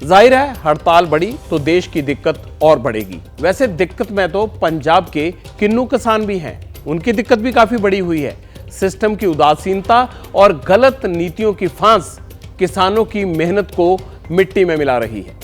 जाहिर है हड़ताल बढ़ी तो देश की दिक्कत और बढ़ेगी। वैसे दिक्कत में तो पंजाब के किन्नू किसान भी हैं, उनकी दिक्कत भी काफी बड़ी हुई है। सिस्टम की उदासीनता और गलत नीतियों की फांस किसानों की मेहनत को मिट्टी में मिला रही है।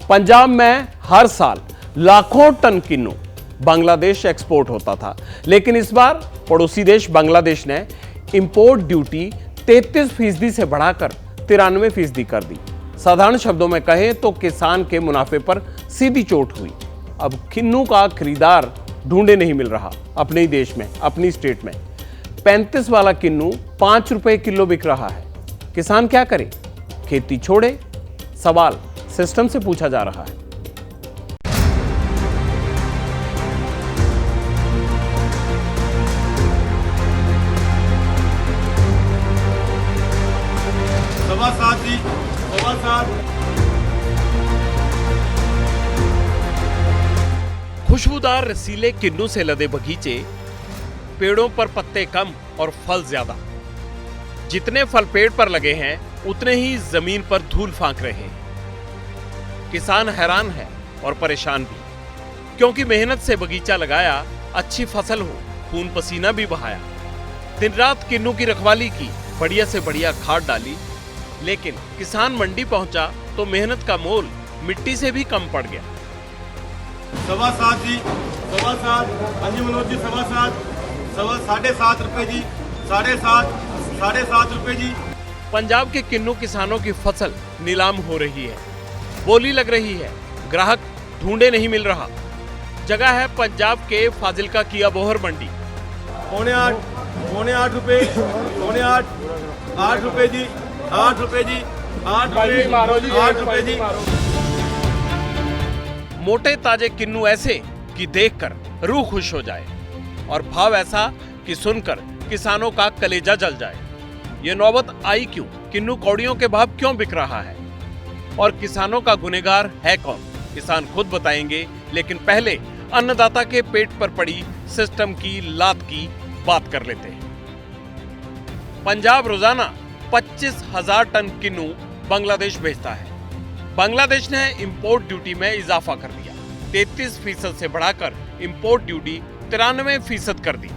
पंजाब में हर साल लाखों टन किन्नू बांग्लादेश एक्सपोर्ट होता था, लेकिन इस बार पड़ोसी देश बांग्लादेश ने इंपोर्ट ड्यूटी 33% से बढ़ाकर 93% कर दी। साधारण शब्दों में कहें तो किसान के मुनाफे पर सीधी चोट हुई। अब किन्नू का खरीदार ढूंढे नहीं मिल रहा। अपने ही देश में, अपनी स्टेट में 35 वाला किन्नू 5 रुपए किलो बिक रहा है। किसान क्या करे? खेती छोड़े? सवाल सिस्टम से पूछा जा रहा है। खुशबूदार रसीले किन्नू से लदे बगीचे, पेड़ों पर पत्ते कम और फल ज्यादा। जितने फल पेड़ पर लगे हैं उतने ही जमीन पर धूल फांक रहे हैं। किसान हैरान है और परेशान भी, क्योंकि मेहनत से बगीचा लगाया, अच्छी फसल हो, खून पसीना भी बहाया, दिन रात किन्नू की रखवाली की, बढ़िया से बढ़िया खाद डाली, लेकिन किसान मंडी पहुंचा तो मेहनत का मोल मिट्टी से भी कम पड़ गया। 7.25 जी, 7.25, हाँ जी मनोज जी, 7.25, 7.5 रुपए जी, 7.5 रुपए जी। पंजाब के किन्नू किसानों की फसल नीलाम हो रही है, बोली लग रही है, ग्राहक ढूंढे नहीं मिल रहा। जगह है पंजाब के फाजिल्का की अबोहर मंडी। 7.25 रुपए, 7.25, 8 रुपए जी, 8 रुपए जी, 8 रुपए जी। मोटे ताजे किन्नू ऐसे कि देखकर रूह खुश हो जाए और भाव ऐसा कि सुनकर किसानों का कलेजा जल जाए। ये नौबत आई क्यों? किन्नू कौड़ियों के भाव क्यों बिक रहा है? और किसानों का गुनहगार है कौन? किसान खुद बताएंगे, लेकिन पहले अन्नदाता के पेट पर पड़ी सिस्टम की लात की बात कर लेते हैं। पंजाब रोजाना 25,000 टन किन्नू बांग्लादेश भेजता है। बांग्लादेश ने इंपोर्ट ड्यूटी में इजाफा कर दिया, 33% से बढ़ाकर इंपोर्ट ड्यूटी 93% कर दी।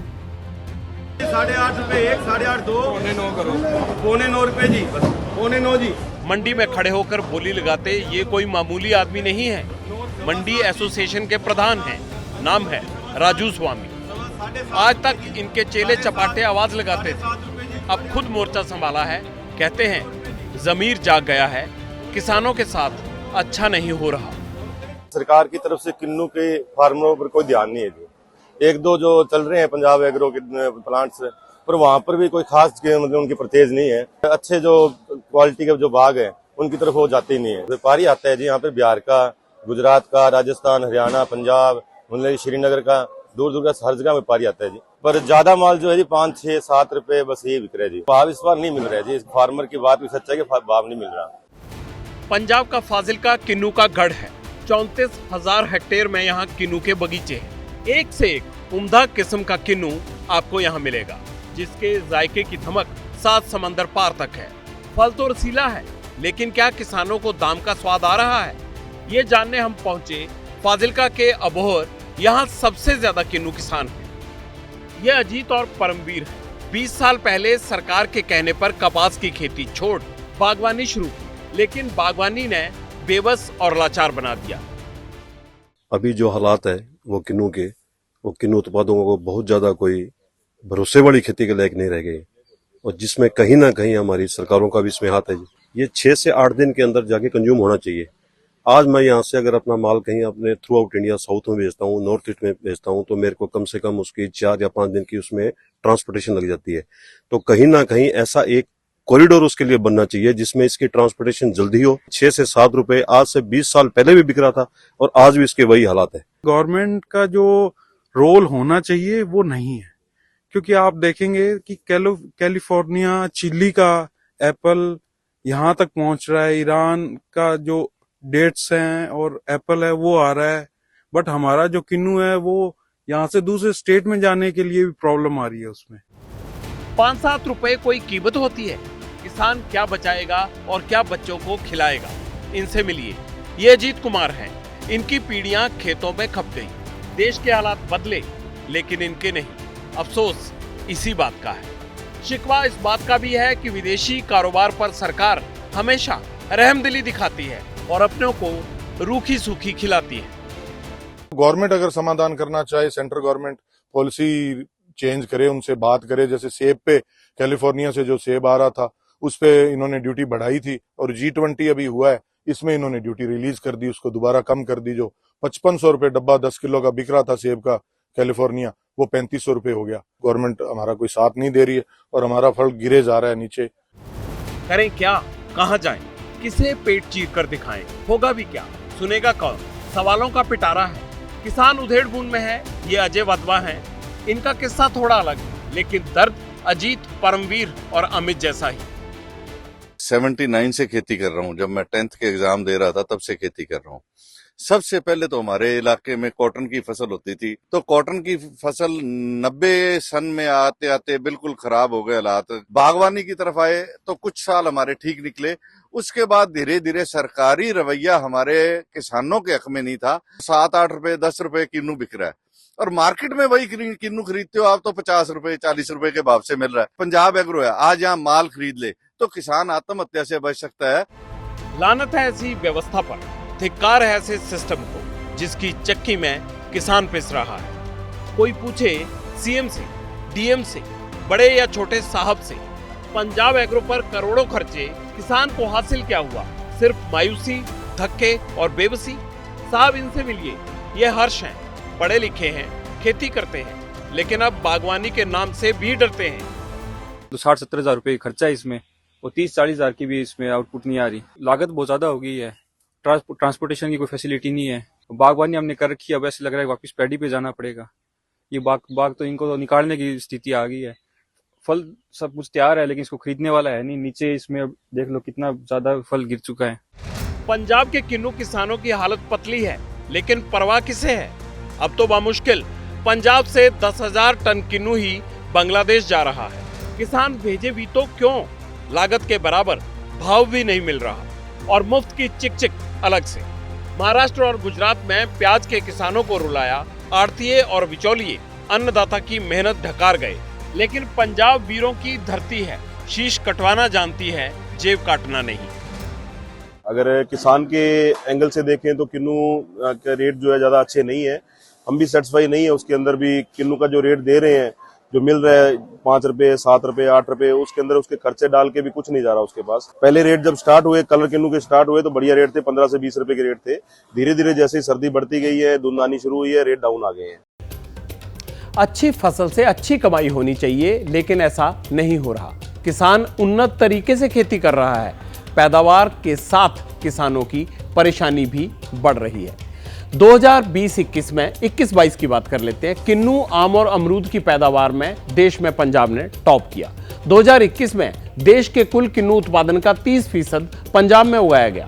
8.5 रुपए एक, 8.5, 2, 9 करो, 9.25 रुपए जी, 9.25 जी। मंडी में खड़े होकर बोली लगाते ये कोई मामूली आदमी नहीं है, मंडी एसोसिएशन के प्रधान हैं, नाम है राजू स्वामी। आज तक इनके चेले चपाटे आवाज लगाते थे, अब खुद मोर्चा संभाला है। कहते हैं जमीर जाग गया है, किसानों के साथ अच्छा नहीं हो रहा। सरकार की तरफ से किन्नू के फार्मरों पर कोई ध्यान नहीं है जी। एक दो जो चल रहे हैं पंजाब एग्रो के प्लांट्स, पर वहाँ पर भी कोई खास मतलब उनकी परचेज नहीं है। अच्छे जो क्वालिटी के जो बाग है उनकी तरफ वो जाते ही नहीं है। व्यापारी आता है जी यहाँ पे, बिहार का, गुजरात का, राजस्थान, हरियाणा, पंजाब, श्रीनगर का, दूर दूर का हर जगह व्यापारी आता है जी। पर ज्यादा माल जो है जी 5, 6, 7 रुपए बस ये बिक रहा है जी। भाव इस बार नहीं मिल रहा है जी। फार्मर की बात भी सच है कि भाव नहीं मिल रहा। पंजाब का फाजिल्का किन्नू का गढ़ है। 34,000 हेक्टेयर में यहाँ किन्नू के बगीचे हैं। एक से एक उम्दा किस्म का किन्नू आपको यहाँ मिलेगा, जिसके जायके की धमक 7 समंदर पार तक है। फल तो रसीला है, लेकिन क्या किसानों को दाम का स्वाद आ रहा है? ये जानने हम पहुंचे फाजिल्का के अबोहर। यहाँ सबसे ज्यादा किन्नू किसान है। ये अजीत और परमवीर है। 20 साल पहले सरकार के कहने पर कपास की खेती छोड़ बागवानी शुरू की, लेकिन बागवानी ने बेबस और लाचार बना दिया। अभी जो हालात है वो किन्नू उत्पादों को बहुत ज्यादा कोई भरोसे वाली खेती के लायक नहीं रह गए, और जिसमें कहीं ना कहीं हमारी सरकारों का भी इसमें हाथ है। ये 6 से 8 दिन के अंदर जाके कंज्यूम होना चाहिए। आज मैं यहाँ से अगर अपना माल कहीं अपने थ्रू आउट इंडिया साउथ में भेजता हूँ, नॉर्थ ईस्ट में भेजता हूँ, तो मेरे को कम से कम उसकी 4 या 5 दिन की उसमें ट्रांसपोर्टेशन लग जाती है। तो कहीं ना कहीं ऐसा एक कॉरिडोर उसके लिए बनना चाहिए जिसमें इसकी ट्रांसपोर्टेशन जल्दी हो। 6 से 7 रुपए आज से 20 साल पहले भी बिक रहा था और आज भी इसके वही हालात है। गवर्नमेंट का जो रोल होना चाहिए वो नहीं है, क्योंकि आप देखेंगे कि कैलिफोर्निया, चिली का एप्पल यहाँ तक पहुंच रहा है, ईरान का जो डेट्स हैं और एप्पल है वो आ रहा है, बट हमारा जो किन्नू है वो यहाँ से दूसरे स्टेट में जाने के लिए भी प्रॉब्लम आ रही है। उसमें 5-7 रुपए कोई कीमत होती है? किसान क्या बचाएगा और क्या बच्चों को खिलाएगा? इनसे मिलिए, ये अजीत कुमार हैं। इनकी पीढ़ियां खेतों में खप गई। देश के हालात बदले लेकिन इनके नहीं। अफसोस इसी बात का है। शिकवा इस बात का भी है कि विदेशी कारोबार पर सरकार हमेशा रहमदिली दिखाती है और अपनों को रूखी सूखी खिलाती है। गवर्नमेंट अगर समाधान करना चाहे, सेंट्रल गवर्नमेंट पॉलिसी चेंज करे, उनसे बात करे। जैसे सेब पे कैलिफोर्निया से जो सेब आ रहा था उस पे इन्होंने ड्यूटी बढ़ाई थी, और G20 अभी हुआ है, इसमें इन्होंने ड्यूटी रिलीज कर दी, उसको दोबारा कम कर दी। जो 5500 रुपए डब्बा 10 किलो का बिक रहा था सेब का कैलिफोर्निया, वो 3500 रुपए हो गया। गवर्नमेंट हमारा कोई साथ नहीं दे रही है और हमारा फल गिरे जा रहा है नीचे। करें क्या, कहां जाएं, किसे पेट चीर कर दिखाएं, होगा भी क्या, सुनेगा कौन? सवालों का पिटारा है। किसान उधेड़ बुन में है, ये अजय वधवा हैं। इनका किस्सा थोड़ा अलग है, लेकिन दर्द अजीत, परमवीर और अमित जैसा ही। 79 से खेती कर रहा हूँ। जब मैं 10th के एग्जाम दे रहा था तब से खेती कर रहा हूँ। सबसे पहले तो हमारे इलाके में कॉटन की फसल होती थी, तो कॉटन की फसल 90 सन में आते आते बिल्कुल खराब हो गए हालात। बागवानी की तरफ आए तो कुछ साल हमारे ठीक निकले। उसके बाद धीरे धीरे सरकारी रवैया हमारे किसानों के हक में नहीं था। 7-8 रुपए 10 रुपए किन्नू बिक रहा है, और मार्केट में वही किन्नू खरीदते हो आप तो 50 रुपए 40 रुपए के भाव से मिल रहा है। पंजाब एग्रो है, आज यहाँ माल खरीद ले तो किसान आत्महत्या से बच सकता है। लानत है ऐसी व्यवस्था पर, धिक्कार है ऐसे सिस्टम को जिसकी चक्की में किसान पिस रहा है। कोई पूछे सीएम से, डीएम से, बड़े या छोटे साहब से, पंजाब एग्रो पर करोड़ों खर्चे, किसान को हासिल क्या हुआ? सिर्फ मायूसी, धक्के और बेबसी। साहब इनसे मिलिए, ये हर्ष हैं, पढ़े लिखे हैं, खेती करते हैं, लेकिन अब बागवानी के नाम से भी डरते हैं। तो 60-70 हजार रुपए खर्चा है इसमें, और 30-40 हजार की भी इसमें आउटपुट नहीं आ रही। लागत बहुत ज्यादा हो गई है, ट्रांसपोर्टेशन की कोई फैसिलिटी नहीं है। बागवानी हमने कर रखी है, अब ऐसे लग रहा है वापस पैडी पे जाना पड़ेगा। ये बाग तो इनको तो निकालने की स्थिति आ गई है। फल सब कुछ तैयार है, लेकिन इसको खरीदने वाला है नहीं। नीचे इसमें देख लो कितना ज्यादा फल गिर चुका है। पंजाब के किन्नू किसानों की हालत पतली है, लेकिन परवाह किसे है? अब तो बामुश्किल पंजाब से 10,000 टन किन्नू ही बांग्लादेश जा रहा है। किसान भेजे भी तो क्यों? लागत के बराबर भाव भी नहीं मिल रहा, और मुफ्त की चिक अलग से। महाराष्ट्र और गुजरात में प्याज के किसानों को रुलाया, आड़तिये और बिचौलिए अन्नदाता की मेहनत ढकार गए। लेकिन पंजाब वीरों की धरती है, शीश कटवाना जानती है, जेब काटना नहीं। अगर किसान के एंगल से देखें तो किन्नू का रेट जो है ज्यादा अच्छे नहीं है। हम भी सेटिस्फाई नहीं है। उसके अंदर भी किन्नू का जो रेट दे रहे हैं, जो मिल रहा है 5 रुपए 7 रुपए 8 रुपए, उसके अंदर उसके खर्चे डाल के भी कुछ नहीं जा रहा उसके पास। पहले रेट जब स्टार्ट हुए, कलर किन्नू के स्टार्ट हुए तो बढ़िया रेट थे, 15 से 20 रुपए के रेट थे। धीरे धीरे जैसे ही सर्दी बढ़ती गई है, धुंध आनी शुरू हुई है, रेट डाउन आ गए हैं। अच्छी फसल से अच्छी कमाई होनी चाहिए, लेकिन ऐसा नहीं हो रहा। किसान उन्नत तरीके से खेती कर रहा है, पैदावार के साथ किसानों की परेशानी भी बढ़ रही है। 2020-21 में 21-22 की बात कर लेते हैं। किन्नू, आम और अमरूद की पैदावार में देश में पंजाब ने टॉप किया। 2021 में देश के कुल किन्नू उत्पादन का 30% पंजाब में उगाया गया।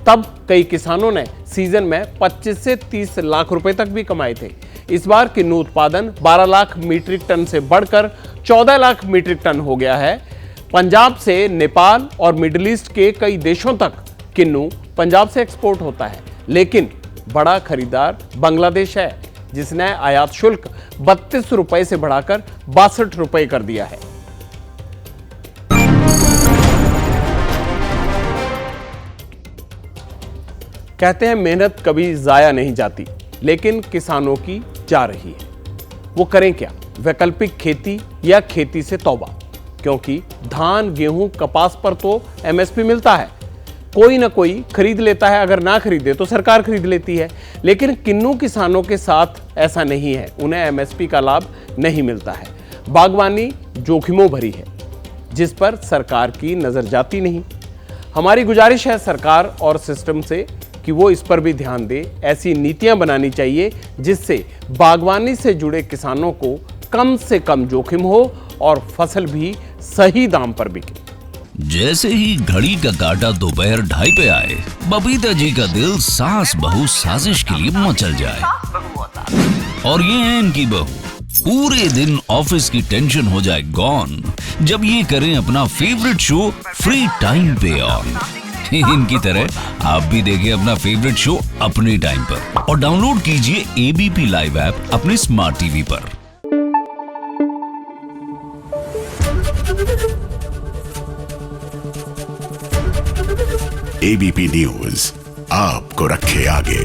तब कई किसानों ने सीजन में 25 से 30 लाख रुपए तक भी कमाए थे। इस बार किन्नू उत्पादन 12 लाख मीट्रिक टन से बढ़कर 14 लाख मीट्रिक टन हो गया है। पंजाब से नेपाल और मिडिल ईस्ट के कई देशों तक किन्नू पंजाब से एक्सपोर्ट होता है, लेकिन बड़ा खरीदार बांग्लादेश है, जिसने आयात शुल्क 32 रुपए से बढ़ाकर 62 रुपए कर दिया है। कहते हैं मेहनत कभी जाया नहीं जाती, लेकिन किसानों की जा रही है। वो करें क्या? वैकल्पिक खेती या खेती से तौबा? क्योंकि धान, गेहूं, कपास पर तो एमएसपी मिलता है, कोई ना कोई खरीद लेता है। अगर ना खरीदे तो सरकार खरीद लेती है। लेकिन किन्नू किसानों के साथ ऐसा नहीं है, उन्हें एमएसपी का लाभ नहीं मिलता है। बागवानी जोखिमों भरी है, जिस पर सरकार की नजर जाती नहीं। हमारी गुजारिश है सरकार और सिस्टम से कि वो इस पर भी ध्यान दे। ऐसी नीतियां बनानी चाहिए जिससे बागवानी से जुड़े किसानों को कम से कम जोखिम हो और फसल भी सही दाम पर बिके। जैसे ही घड़ी का काटा दोपहर 2:30 पे आए, बबीता जी का दिल सास बहू साजिश के लिए मचल जाए। और ये है इनकी बहू, पूरे दिन ऑफिस की टेंशन हो जाए गॉन जब ये करें अपना फेवरेट शो फ्री टाइम पे ऑन। इनकी तरह आप भी देखिए अपना फेवरेट शो अपने टाइम पर और डाउनलोड कीजिए एबीपी लाइव ऐप अपने स्मार्ट टीवी पर। एबीपी न्यूज आपको रखे आगे।